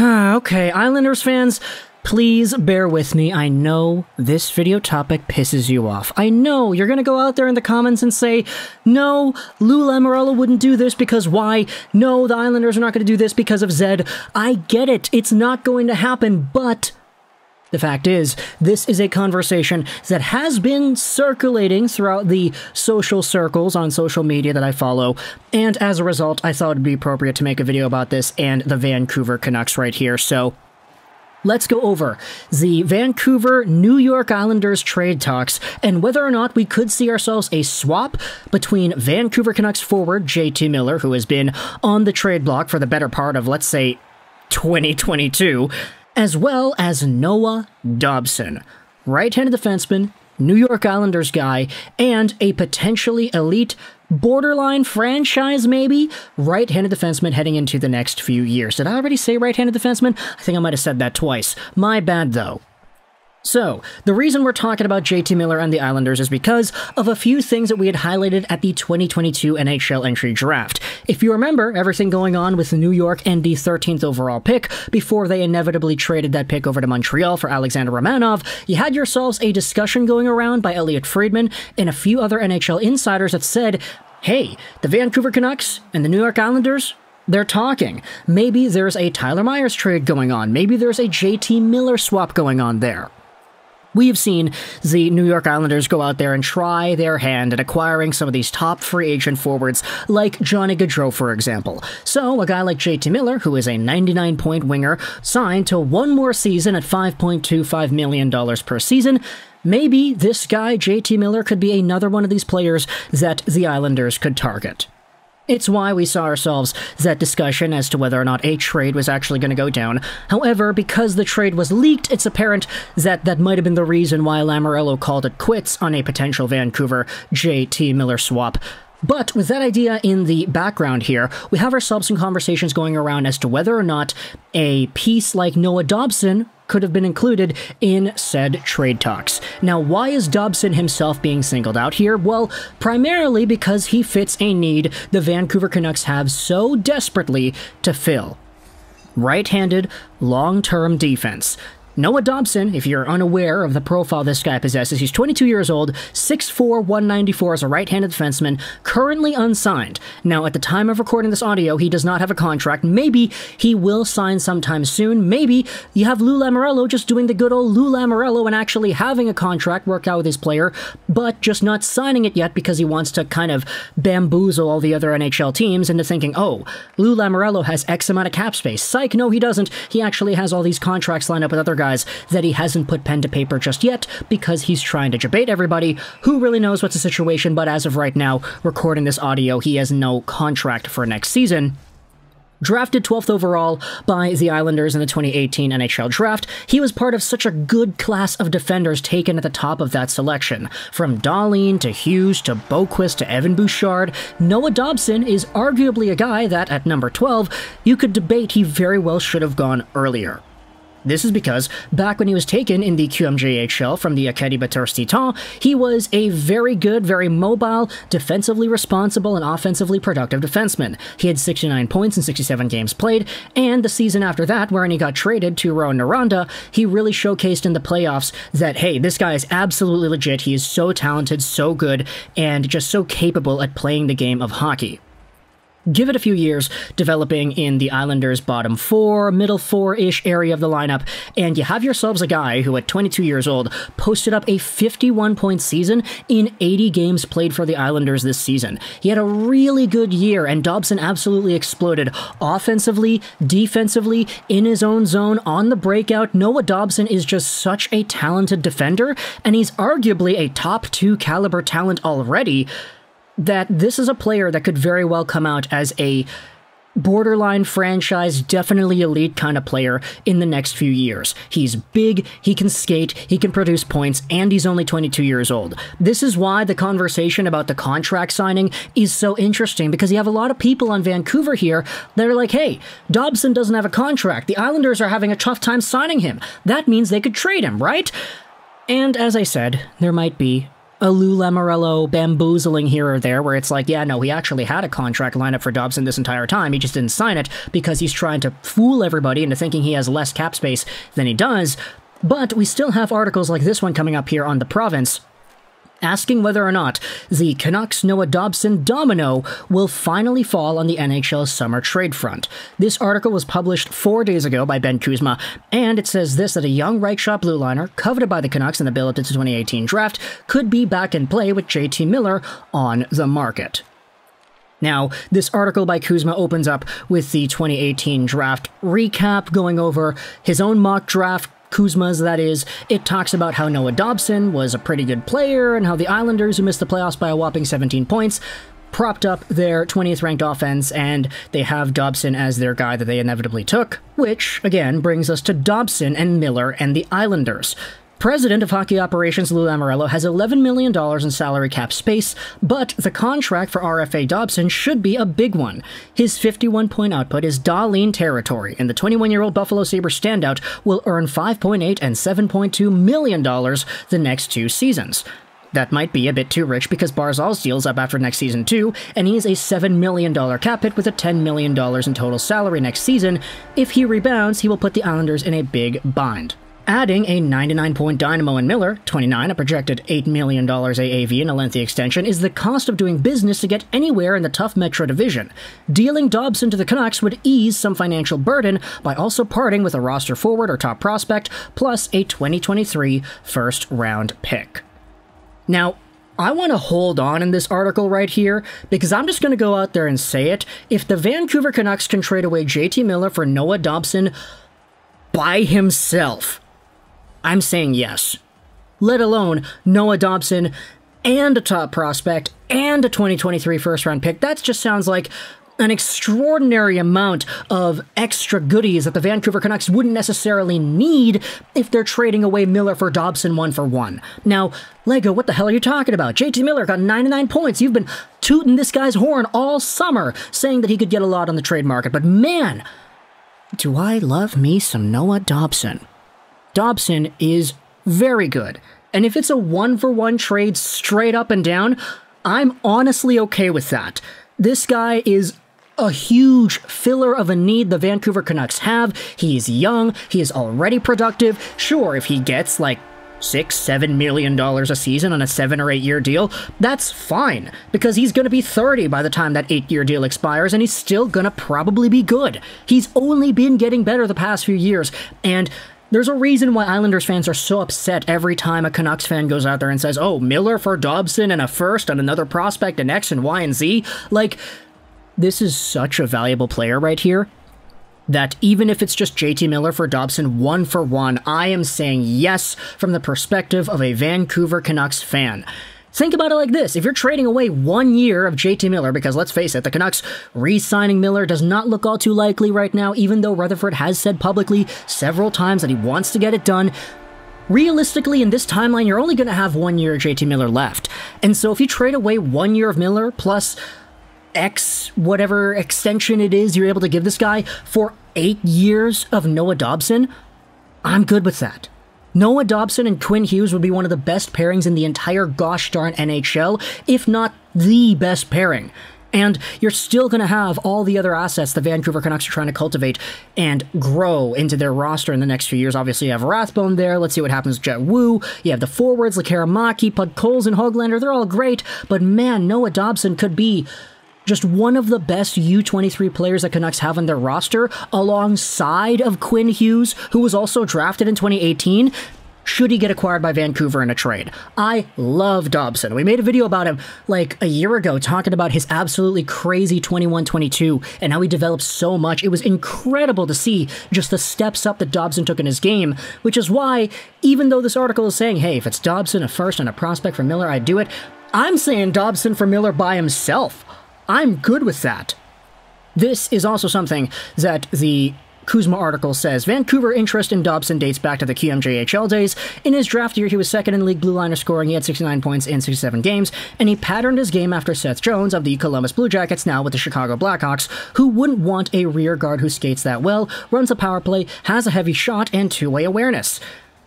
Okay, Islanders fans, please bear with me. I know this video topic pisses you off. I know you're gonna go out there in the comments and say, no, Lou Lamoriello wouldn't do this because why? No, the Islanders are not gonna do this because of Zed. I get it. It's not going to happen, but the fact is, this is a conversation that has been circulating throughout the social circles on social media that I follow, and as a result, I thought it'd be appropriate to make a video about this and the Vancouver Canucks right here, so let's go over the Vancouver-New York Islanders trade talks and whether or not we could see ourselves a swap between Vancouver Canucks forward JT Miller, who has been on the trade block for the better part of, let's say, 2022, as well as Noah Dobson, right-handed defenseman, New York Islanders guy, and a potentially elite, borderline franchise maybe, right-handed defenseman heading into the next few years. Did I already say right-handed defenseman? I think I might have said that twice. My bad, though. So, the reason we're talking about JT Miller and the Islanders is because of a few things that we had highlighted at the 2022 NHL Entry Draft. If you remember everything going on with New York and the 13th overall pick before they inevitably traded that pick over to Montreal for Alexander Romanov, you had yourselves a discussion going around by Elliot Friedman and a few other NHL insiders that said, hey, the Vancouver Canucks and the New York Islanders, they're talking. Maybe there's a Tyler Myers trade going on. Maybe there's a JT Miller swap going on there. We've seen the New York Islanders go out there and try their hand at acquiring some of these top free agent forwards, like Johnny Gaudreau, for example. So, a guy like JT Miller, who is a 99-point winger, signed to one more season at $5.25 million per season. Maybe this guy, JT Miller, could be another one of these players that the Islanders could target. It's why we saw ourselves that discussion as to whether or not a trade was actually going to go down. However, because the trade was leaked, it's apparent that that might have been the reason why Lamoriello called it quits on a potential Vancouver JT Miller swap. But with that idea in the background here, we have ourselves some conversations going around as to whether or not a piece like Noah Dobson could have been included in said trade talks. Now, why is Dobson himself being singled out here? Well, primarily because he fits a need the Vancouver Canucks have so desperately to fill. Right-handed, long-term defense. Noah Dobson, if you're unaware of the profile this guy possesses, he's 22 years old, 6'4", 194 as a right-handed defenseman, currently unsigned. Now, at the time of recording this audio, he does not have a contract. Maybe he will sign sometime soon. Maybe you have Lou Lamoriello just doing the good old Lou Lamoriello and actually having a contract work out with his player, but just not signing it yet because he wants to kind of bamboozle all the other NHL teams into thinking, oh, Lou Lamoriello has X amount of cap space. Psych, no, he doesn't. He actually has all these contracts lined up with other guys that he hasn't put pen to paper just yet because he's trying to debate everybody. Who really knows what's the situation, but as of right now, recording this audio, he has no contract for next season. Drafted 12th overall by the Islanders in the 2018 NHL Draft, he was part of such a good class of defenders taken at the top of that selection. From Dahlin to Hughes to Boquist to Evan Bouchard, Noah Dobson is arguably a guy that, at number 12, you could debate he very well should have gone earlier. This is because, back when he was taken in the QMJHL from the Acadie Bathurst Titan, he was a very good, very mobile, defensively responsible, and offensively productive defenseman. He had 69 points in 67 games played, and the season after that, wherein he got traded to Rwanda, he really showcased in the playoffs that, hey, this guy is absolutely legit, he is so talented, so good, and just so capable at playing the game of hockey. Give it a few years developing in the Islanders' bottom four, middle four-ish area of the lineup, and you have yourselves a guy who at 22 years old posted up a 51-point season in 80 games played for the Islanders this season. He had a really good year, and Dobson absolutely exploded offensively, defensively, in his own zone, on the breakout. Noah Dobson is just such a talented defender, and he's arguably a top 2 caliber talent already, that this is a player that could very well come out as a borderline franchise, definitely elite kind of player in the next few years. He's big, he can skate, he can produce points, and he's only 22 years old. This is why the conversation about the contract signing is so interesting, because you have a lot of people on Vancouver here that are like, hey, Dobson doesn't have a contract. The Islanders are having a tough time signing him. That means they could trade him, right? And as I said, there might be a Lou Lamoriello bamboozling here or there, where it's like, yeah, no, he actually had a contract lined up for Dobson this entire time. He just didn't sign it because he's trying to fool everybody into thinking he has less cap space than he does. But we still have articles like this one coming up here on The Province, asking whether or not the Canucks Noah Dobson domino will finally fall on the NHL summer trade front. This article was published 4 days ago by Ben Kuzma, and it says this, that a young right shot blue liner, coveted by the Canucks in the build-up to the 2018 draft, could be back in play with JT Miller on the market. Now, this article by Kuzma opens up with the 2018 draft recap, going over his own mock draft, Kuzma's, that is. It talks about how Noah Dobson was a pretty good player and how the Islanders, who missed the playoffs by a whopping 17 points, propped up their 20th ranked offense, and they have Dobson as their guy that they inevitably took, which, again, brings us to Dobson and Miller and the Islanders. President of Hockey Operations Lou Lamoriello has $11 million in salary cap space, but the contract for RFA Dobson should be a big one. His 51-point output is Darlene territory, and the 21-year-old Buffalo Sabres standout will earn $5.8 and $7.2 million the next 2 seasons. That might be a bit too rich because Barzal's deal's up after next season too, and he is a $7 million cap hit with a $10 million in total salary next season. If he rebounds, he will put the Islanders in a big bind. Adding a 99-point dynamo in Miller, 29, a projected $8 million AAV and a lengthy extension, is the cost of doing business to get anywhere in the tough Metro Division. Dealing Dobson to the Canucks would ease some financial burden by also parting with a roster forward or top prospect, plus a 2023 first-round pick. Now, I want to hold on in this article right here, because I'm just going to go out there and say it. If the Vancouver Canucks can trade away JT Miller for Noah Dobson by himself, I'm saying yes. Let alone Noah Dobson and a top prospect and a 2023 first-round pick. That just sounds like an extraordinary amount of extra goodies that the Vancouver Canucks wouldn't necessarily need if they're trading away Miller for Dobson 1-for-1. Now, Lego, what the hell are you talking about? JT Miller got 99 points. You've been tooting this guy's horn all summer, saying that he could get a lot on the trade market. But man, do I love me some Noah Dobson. Dobson is very good, and if it's a 1-for-1 trade straight up and down, I'm honestly okay with that. This guy is a huge filler of a need the Vancouver Canucks have. He's young, he is already productive. Sure, if he gets like $6-7 million a season on a 7 or 8 year deal, that's fine, because he's going to be 30 by the time that 8-year deal expires, and he's still going to probably be good. He's only been getting better the past few years, and there's a reason why Islanders fans are so upset every time a Canucks fan goes out there and says, oh, Miller for Dobson and a first and another prospect and X and Y and Z. Like, this is such a valuable player right here that even if it's just JT Miller for Dobson 1-for-1, I am saying yes from the perspective of a Vancouver Canucks fan. Think about it like this. If you're trading away 1 year of JT Miller, because let's face it, the Canucks re-signing Miller does not look all too likely right now, even though Rutherford has said publicly several times that he wants to get it done. Realistically, in this timeline, you're only going to have 1 year of JT Miller left. And so if you trade away 1 year of Miller plus X, whatever extension it is you're able to give this guy for 8 years of Noah Dobson, I'm good with that. Noah Dobson and Quinn Hughes would be one of the best pairings in the entire gosh darn NHL, if not the best pairing. And you're still going to have all the other assets the Vancouver Canucks are trying to cultivate and grow into their roster in the next few years. Obviously, you have Rathbone there. Let's see what happens with Jet Wu. You have the forwards, Lekaramaki, Pud Coles, and Hoglander. They're all great. But man, Noah Dobson could be just one of the best U23 players that Canucks have on their roster, alongside of Quinn Hughes, who was also drafted in 2018, should he get acquired by Vancouver in a trade. I love Dobson. We made a video about him like a year ago talking about his absolutely crazy 21-22 and how he developed so much. It was incredible to see just the steps up that Dobson took in his game, which is why, even though this article is saying, hey, if it's Dobson, a first, and a prospect for Miller, I'd do it, I'm saying Dobson for Miller by himself. I'm good with that. This is also something that the Kuzma article says. Vancouver interest in Dobson dates back to the QMJHL days. In his draft year, he was second in league blue liner scoring. He had 69 points in 67 games, and he patterned his game after Seth Jones of the Columbus Blue Jackets, now with the Chicago Blackhawks, who wouldn't want a rear guard who skates that well, runs a power play, has a heavy shot, and two-way awareness.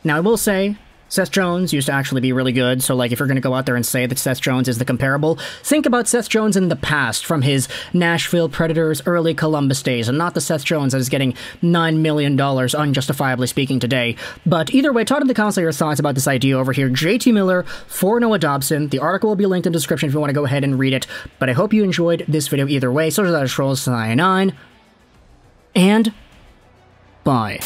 Now, I will say, Seth Jones used to actually be really good, so like if you're going to go out there and say that Seth Jones is the comparable, think about Seth Jones in the past, from his Nashville Predators early Columbus days, and not the Seth Jones that is getting $9 million unjustifiably speaking today. But either way, talk in the comments your thoughts about this idea over here. JT Miller for Noah Dobson. The article will be linked in the description if you want to go ahead and read it, but I hope you enjoyed this video either way. So that is Trolls 99, and bye.